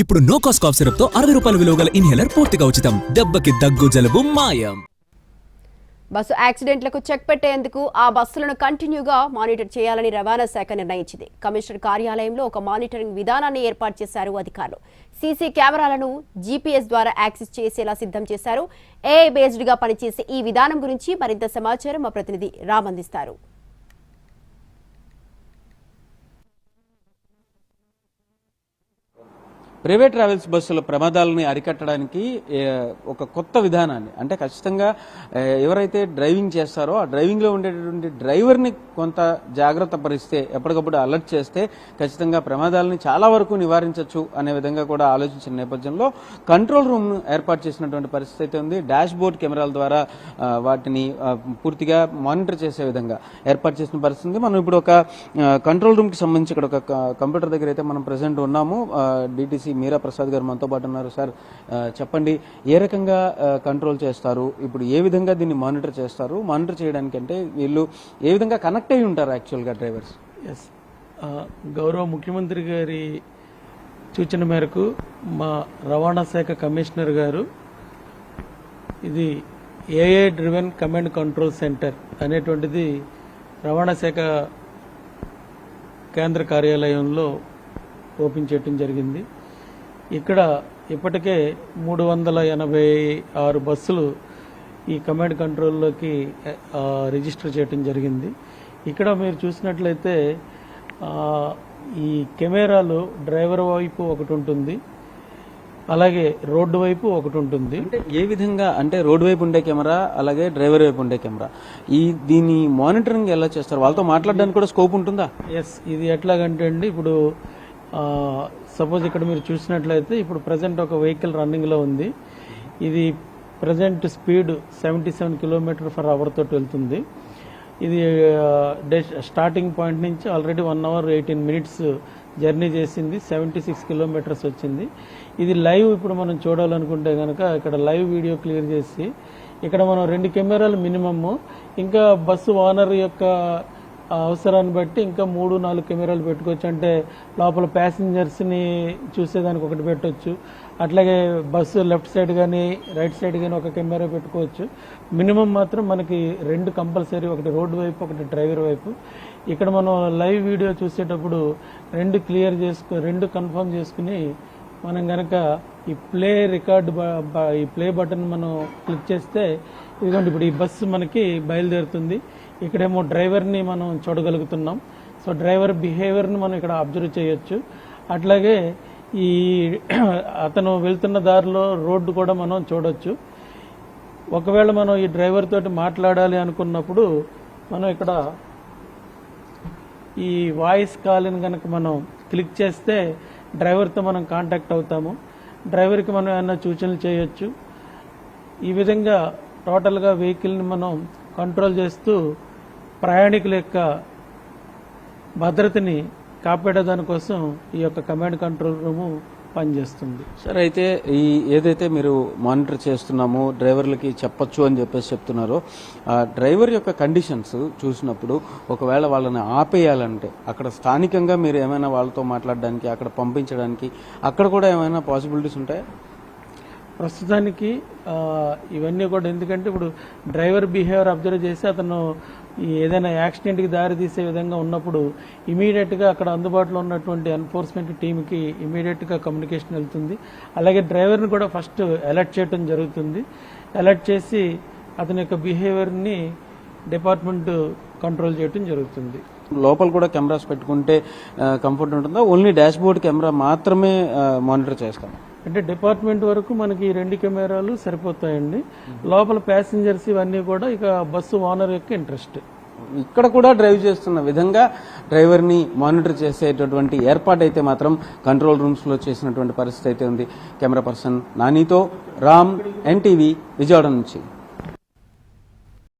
ఇప్పుడు no cost cough syrup తో 60 రూపాయల విలువ గల ఇన్హేలర్ పూర్తిగా ఉచితం. దెబ్బకి దగ్గు జలుబు మాయం. బస్సు యాక్సిడెంట్లకు చెక్ పెట్టేందుకు ఆ బస్సులను కంటిన్యూగా మానిటర్ చేయాలని రవాణా శాఖ నిర్ణయించింది. కమిషనర్ కార్యాలయంలో ఒక మానిటరింగ్ విధానాన్ని ఏర్పాటు చేశారు అధికారులు. సీసీ కెమెరాలను జీపీఎస్ ద్వారా యాక్సెస్ చేసేలా సిద్ధం చేశారు. ఏఐ బేస్డ్ గా పనిచేసే ఈ విధానం గురించి మరింత సమాచారం మా ప్రతినిధి రామ్ అందిస్తారు. ప్రైవేట్ ట్రావెల్స్ బస్సుల ప్రమాదాలని అరికట్టడానికి ఒక కొత్త విధానాన్ని, అంటే ఖచ్చితంగా ఎవరైతే డ్రైవింగ్ చేస్తారో ఆ డ్రైవింగ్లో ఉండేటటువంటి డ్రైవర్ని కొంత జాగ్రత్త పరిస్తే, ఎప్పటికప్పుడు అలర్ట్ చేస్తే ఖచ్చితంగా ప్రమాదాలని చాలా వరకు నివారించవచ్చు అనే విధంగా కూడా ఆలోచించిన నేపథ్యంలో కంట్రోల్ రూమ్ ఏర్పాటు చేసినటువంటి పరిస్థితి అయితే ఉంది. డాష్ బోర్డ్ కెమెరాల ద్వారా వాటిని పూర్తిగా మానిటర్ చేసే విధంగా ఏర్పాటు చేసిన పరిస్థితి ఉంది. మనం ఇప్పుడు ఒక కంట్రోల్ రూమ్కి సంబంధించి ఇక్కడ ఒక కంప్యూటర్ దగ్గర అయితే మనం ప్రెసెంట్ ఉన్నాము. డిటిసి మీరా ప్రసాద్ గారు మనతో పాటు ఉన్నారు. సార్ చెప్పండి, ఏ రకంగా కంట్రోల్ చేస్తారు, ఇప్పుడు ఏ విధంగా దీన్ని మానిటర్ చేస్తారు, మానిటర్ చేయడానికి అంటే వీళ్ళు ఏ విధంగా కనెక్ట్ అయి ఉంటారు యాక్చువల్గా డ్రైవర్స్? ఎస్, గౌరవ ముఖ్యమంత్రి గారి సూచన మేరకు మా రవాణా శాఖ కమిషనర్ గారు ఇది AI driven command control centre అనేటువంటిది రవాణా శాఖ కేంద్ర కార్యాలయంలో ఓపెన్ చేయడం జరిగింది. ఇక్కడ ఇప్పటికే 386 బస్సులు ఈ కమాండ్ కంట్రోల్లోకి రిజిస్టర్ చేయడం జరిగింది. ఇక్కడ మీరు చూసినట్లయితే ఈ కెమెరాలు డ్రైవర్ వైపు ఒకటి ఉంటుంది, అలాగే రోడ్డు వైపు ఒకటి ఉంటుంది. అంటే ఏ విధంగా, అంటే రోడ్డు వైపు ఉండే కెమెరా అలాగే డ్రైవర్ వైపు ఉండే కెమెరా, దీని మానిటరింగ్ ఎలా చేస్తారు? వాళ్ళతో మాట్లాడడానికి కూడా స్కోప్ ఉంటుందా? ఎస్, ఇది ఎట్లాగంటే అండి, ఇప్పుడు సపోజ్ ఇక్కడ మీరు చూసినట్లయితే ఇప్పుడు ప్రజెంట్ ఒక వెహికల్ రన్నింగ్లో ఉంది. ఇది ప్రజెంట్ స్పీడ్ 77 km/h తోటి వెళ్తుంది. ఇది స్టార్టింగ్ పాయింట్ నుంచి ఆల్రెడీ 1 hour 18 minutes జర్నీ చేసింది, 76 kilometers వచ్చింది. ఇది లైవ్ ఇప్పుడు మనం చూడాలనుకుంటే కనుక ఇక్కడ లైవ్ వీడియో క్లియర్ చేసి ఇక్కడ మనం 2 కెమెరాలు మినిమమ్, ఇంకా బస్సు ఓనర్ యొక్క అవసరాన్ని బట్టి ఇంకా 3-4 కెమెరాలు పెట్టుకోవచ్చు. అంటే లోపల ప్యాసింజర్స్ని చూసేదానికి ఒకటి పెట్టవచ్చు, అట్లాగే బస్సు లెఫ్ట్ సైడ్ కానీ రైట్ సైడ్ కానీ ఒక కెమెరా పెట్టుకోవచ్చు. మినిమం మాత్రం మనకి 2 కంపల్సరీ, ఒకటి రోడ్డు వైపు ఒకటి డ్రైవర్ వైపు. ఇక్కడ మనం లైవ్ వీడియో చూసేటప్పుడు 2 క్లియర్ చేసుకుని 2 కన్ఫర్మ్ చేసుకుని మనం కనుక ఈ ప్లే రికార్డ్ ఈ ప్లే బటన్ మనం క్లిక్ చేస్తే ఇదిగోండి ఇప్పుడు ఈ బస్సు మనకి బయలుదేరుతుంది. ఇక్కడేమో డ్రైవర్ని మనం చూడగలుగుతున్నాం. సో డ్రైవర్ బిహేవియర్ని మనం ఇక్కడ అబ్జర్వ్ చేయొచ్చు. అట్లాగే ఈ అతను వెళ్తున్న దారిలో రోడ్డు కూడా మనం చూడొచ్చు. ఒకవేళ మనం ఈ డ్రైవర్ తోటి మాట్లాడాలి అనుకున్నప్పుడు మనం ఇక్కడ ఈ వాయిస్ కాల్ని కనుక మనం క్లిక్ చేస్తే డ్రైవర్తో మనం కాంటాక్ట్ అవుతాము. డ్రైవర్కి మనం ఏమన్నా సూచనలు చేయొచ్చు. ఈ విధంగా టోటల్గా వెహికల్ని మనం కంట్రోల్ చేస్తూ ప్రయాణికుల యొక్క భద్రతని కాపాడేదానికోసం ఈ యొక్క కమాండ్ కంట్రోల్ రూము పనిచేస్తుంది. సార్, అయితే ఏదైతే మీరు మానిటర్ చేస్తున్నామో డ్రైవర్లకి చెప్పొచ్చు అని చెప్పేసి చెప్తున్నారో, ఆ డ్రైవర్ యొక్క కండిషన్స్ చూసినప్పుడు ఒకవేళ వాళ్ళని ఆపేయాలంటే అక్కడ స్థానికంగా మీరు ఏమైనా వాళ్ళతో మాట్లాడడానికి, అక్కడ పంపించడానికి అక్కడ కూడా ఏమైనా పాసిబిలిటీస్ ఉంటాయా? ప్రస్తుతానికి ఇవన్నీ కూడా, ఎందుకంటే ఇప్పుడు డ్రైవర్ బిహేవియర్ అబ్జర్వ్ చేసి అతను ఏదైనా యాక్సిడెంట్కి దారి తీసే విధంగా ఉన్నప్పుడు ఇమీడియట్గా అక్కడ అందుబాటులో ఉన్నటువంటి ఎన్ఫోర్స్మెంట్ టీంకి ఇమీడియట్గా కమ్యూనికేషన్ వెళ్తుంది. అలాగే డ్రైవర్ని కూడా ఫస్ట్ అలర్ట్ చేయడం జరుగుతుంది. అలర్ట్ చేసి అతని యొక్క బిహేవియర్ని డిపార్ట్మెంట్ కంట్రోల్ చేయడం జరుగుతుంది. లోపల కూడా కెమెరాస్ పెట్టుకుంటే కంఫర్ట్ ఉంటుందా? ఓన్లీ డాష్ బోర్డ్ కెమెరా మాత్రమే మానిటర్ చేస్తాం? అంటే డిపార్ట్మెంట్ వరకు మనకి 2 కెమెరాలు సరిపోతాయండి. లోపల ప్యాసింజర్స్ ఇవన్నీ కూడా ఇక బస్సు ఓనర్ యొక్క ఇంట్రెస్ట్. ఇక్కడ కూడా డ్రైవ్ చేస్తున్న విధంగా డ్రైవర్ని మానిటర్ చేసేటటువంటి ఏర్పాటు అయితే మాత్రం కంట్రోల్ రూమ్స్లో చేసినటువంటి పరిస్థితి అయితే ఉంది. కెమెరా పర్సన్ నానితో రామ్, ఎన్టీవీ, విజయవాడ నుంచి.